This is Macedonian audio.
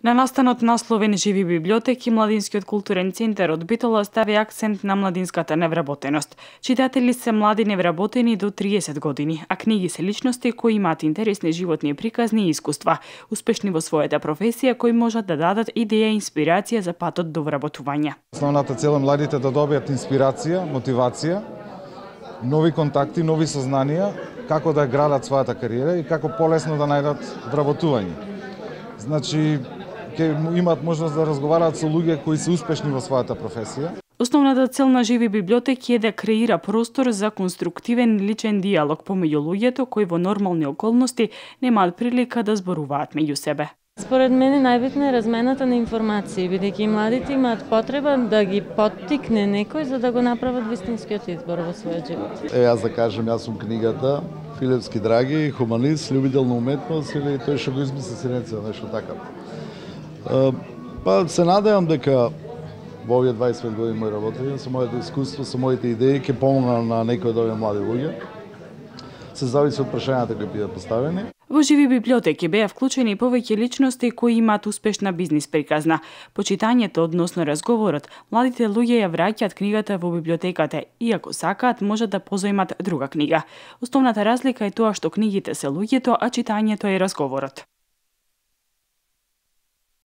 На настанот насловен Живи библиотеки, Младинскиот културен центар од Битола стави акцент на младинската невработеност. Читатели се млади невработени до 30 години, а книги се личности кои имаат интересни животни приказни и искуства, успешни во својата професија, кои можат да дадат идеја и инспирација за патот до вработување. Основната цел е младите да добијат инспирација, мотивација, нови контакти, нови сознанија, како да градат својата кариера и како полесно да најдат вработување. Значи, ќе имаат можност да разговараат со луѓе кои се успешни во својата професија. Основната цел на Живи библиотеки е да креира простор за конструктивен личен диалог помеѓу луѓето кои во нормални околности немаат прилика да зборуваат меѓу себе. Според мене најбитна е размената на информации, бидејќи младите имаат потреба да ги поттикне некој за да го направат вистинскиот избор во својот живот. Јас да кажем, јас сум книгата Филипски Драги, хуманист, љубител на уметност или тој што го измисли сиренца, нешто така. Па се надевам дека во овие 25 години мој работење, со моето искуство, со моите идеи ќе помогнам на некои од овие млади луѓе. Се зависи од прашањата кои бидат поставени. Во Живи библиотеки беа вклучени повеќе личности кои имаат успешна бизнис приказна. По читањето, односно разговорот, младите луѓе ја враќаат книгата во библиотеката и ако сакаат можат да позаимат друга книга. Основната разлика е тоа што книгите се луѓето, а читањето е разговорот.